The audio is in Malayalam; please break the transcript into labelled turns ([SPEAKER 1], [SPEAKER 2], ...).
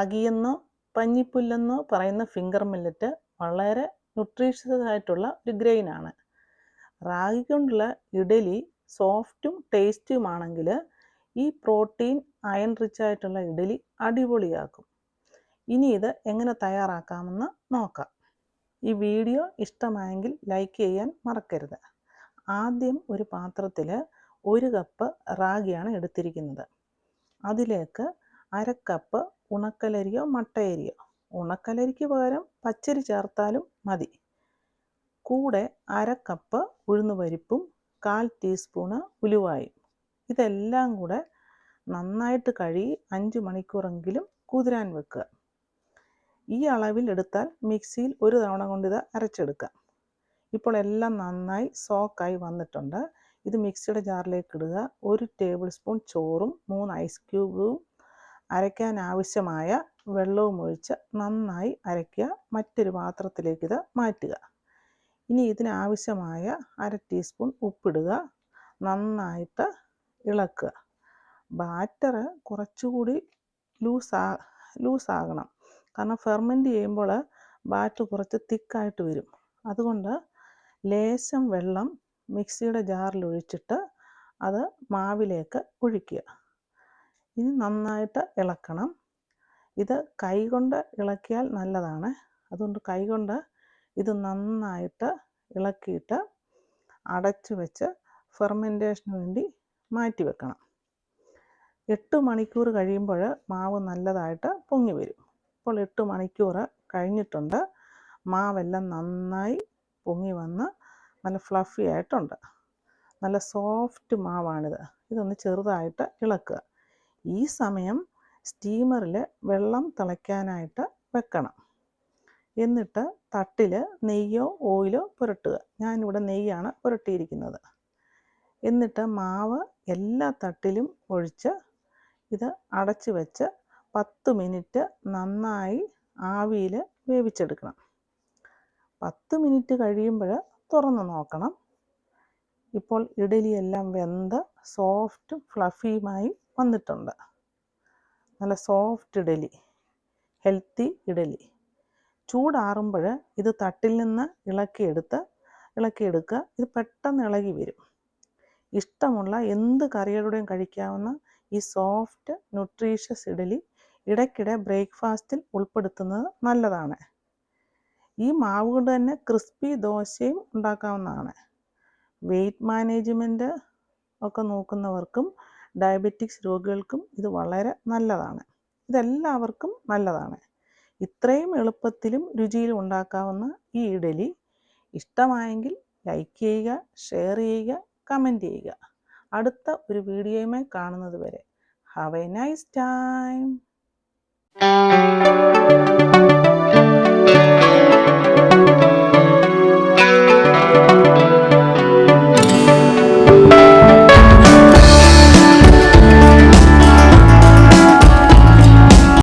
[SPEAKER 1] റാഗിയെന്നോ പഞ്ഞിപ്പുല്ലെന്നോ പറയുന്ന ഫിംഗർ മില്ലറ്റ് വളരെ ന്യൂട്രീഷ്യസ് ആയിട്ടുള്ള ഒരു ഗ്രെയിനാണ്. റാഗി കൊണ്ടുള്ള ഇഡലി സോഫ്റ്റും ടേസ്റ്റുമാണെങ്കിൽ ഈ പ്രോട്ടീൻ അയൺ റിച്ച് ആയിട്ടുള്ള ഇഡലി അടിപൊളിയാക്കും. ഇനി ഇത് എങ്ങനെ തയ്യാറാക്കാമെന്ന് നോക്കാം. ഈ വീഡിയോ ഇഷ്ടമായെങ്കിൽ ലൈക്ക് ചെയ്യാൻ മറക്കരുത്. ആദ്യം ഒരു പാത്രത്തിൽ 1 കപ്പ് റാഗിയാണ് എടുത്തിരിക്കുന്നത്. അതിലേക്ക് 1/2 കപ്പ് ഉണക്കലരിയോ മട്ടയരിയോ, ഉണക്കലരിക്ക് പകരം പച്ചരി ചേർത്താലും മതി. കൂടെ 1/2 കപ്പ് ഉഴുന്നുപരിപ്പും 1/4 ടീസ്പൂണ് ഉലുവായും. ഇതെല്ലാം കൂടെ നന്നായിട്ട് കഴുകി 5 മണിക്കൂറെങ്കിലും കുതിരാൻ വെക്കുക. ഈ അളവിൽ എടുത്താൽ മിക്സിയിൽ ഒരു തവണ കൊണ്ട് ഇത് അരച്ചെടുക്കാം. ഇപ്പോൾ എല്ലാം നന്നായി സോക്കായി വന്നിട്ടുണ്ട്. ഇത് മിക്സിയുടെ ജാറിലേക്ക് ഇടുക. 1 ടേബിൾ സ്പൂൺ ചോറും 3 ഐസ് ക്യൂബും അരയ്ക്കാൻ ആവശ്യമായ വെള്ളവും ഒഴിച്ച് നന്നായി അരയ്ക്കുക. മറ്റൊരു പാത്രത്തിലേക്ക് ഇത് മാറ്റുക. ഇനി ഇതിനാവശ്യമായ 1/2 ടീസ്പൂൺ ഉപ്പിടുക. നന്നായിട്ട് ഇളക്കുക. ബാറ്റർ കുറച്ചുകൂടി ലൂസാകണം. കാരണം ഫെർമെൻറ്റ് ചെയ്യുമ്പോൾ ബാറ്റർ കുറച്ച് തിക്കായിട്ട് വരും. അതുകൊണ്ട് ലേശം വെള്ളം മിക്സിയുടെ ജാറിൽ ഒഴിച്ചിട്ട് അത് മാവിലേക്ക് ഒഴിക്കുക. ഇനി നന്നായിട്ട് ഇളക്കണം. ഇത് കൈകൊണ്ട് ഇളക്കിയാൽ നല്ലതാണ്. അതുകൊണ്ട് കൈകൊണ്ട് ഇത് നന്നായിട്ട് ഇളക്കിയിട്ട് അടച്ചു വെച്ച് ഫെർമെൻറ്റേഷന് വേണ്ടി മാറ്റി വെക്കണം. 8 മണിക്കൂർ കഴിയുമ്പോൾ മാവ് നല്ലതായിട്ട് പൊങ്ങി വരും. ഇപ്പോൾ 8 മണിക്കൂർ കഴിഞ്ഞിട്ടുണ്ട്. മാവെല്ലാം നന്നായി പൊങ്ങി വന്ന് നല്ല ഫ്ലഫി ആയിട്ടുണ്ട്. നല്ല സോഫ്റ്റ് മാവാണിത്. ഇതൊന്ന് ചെറുതായിട്ട് ഇളക്കുക. ഈ സമയം സ്റ്റീമറിൽ വെള്ളം തിളയ്ക്കാനായിട്ട് വെക്കണം. എന്നിട്ട് തട്ടിൽ നെയ്യോ ഓയിലോ പുരട്ടുക. ഞാനിവിടെ നെയ്യാണ് പുരട്ടിയിരിക്കുന്നത്. എന്നിട്ട് മാവ് എല്ലാ തട്ടിലും ഒഴിച്ച് ഇത് അടച്ചു വെച്ച് 10 മിനിറ്റ് നന്നായി ആവിയിൽ വേവിച്ചെടുക്കണം. 10 മിനിറ്റ് കഴിയുമ്പോൾ തുറന്ന് നോക്കണം. ഇപ്പോൾ ഇഡലിയെല്ലാം വെന്ത് സോഫ്റ്റും ഫ്ലഫിയുമായി വന്നിട്ടുണ്ട്. നല്ല സോഫ്റ്റ് ഇഡലി, ഹെൽത്തി ഇഡലി. ചൂടാറുമ്പോൾ ഇത് തട്ടിൽ നിന്ന് ഇളക്കിയെടുക്കുക. ഇത് പെട്ടെന്ന് ഇളകി വരും. ഇഷ്ടമുള്ള എന്ത് കറികളുടെയും കഴിക്കാവുന്ന ഈ സോഫ്റ്റ് ന്യൂട്രീഷ്യസ് ഇഡലി ഇടയ്ക്കിടെ ബ്രേക്ക്ഫാസ്റ്റിൽ ഉൾപ്പെടുത്തുന്നത് നല്ലതാണ്. ഈ മാവ് കൊണ്ട് തന്നെ ക്രിസ്പി ദോശയും ഉണ്ടാക്കാവുന്നതാണ്. വെയ്റ്റ് മാനേജ്മെൻറ്റ് ഒക്കെ നോക്കുന്നവർക്കും ഡയബറ്റിക്സ് രോഗികൾക്കും ഇത് വളരെ നല്ലതാണ്. ഇതെല്ലാവർക്കും നല്ലതാണ്. ഇത്രയും എളുപ്പത്തിലും രുചിയിലും ഉണ്ടാക്കാവുന്ന ഈ ഇഡലി ഇഷ്ടമായെങ്കിൽ ലൈക്ക് ചെയ്യുക, ഷെയർ ചെയ്യുക, കമൻറ്റ് ചെയ്യുക. അടുത്ത ഒരു വീഡിയോയുമായി കാണുന്നത് വരെ ഹാവ് എ നൈസ് ടൈം.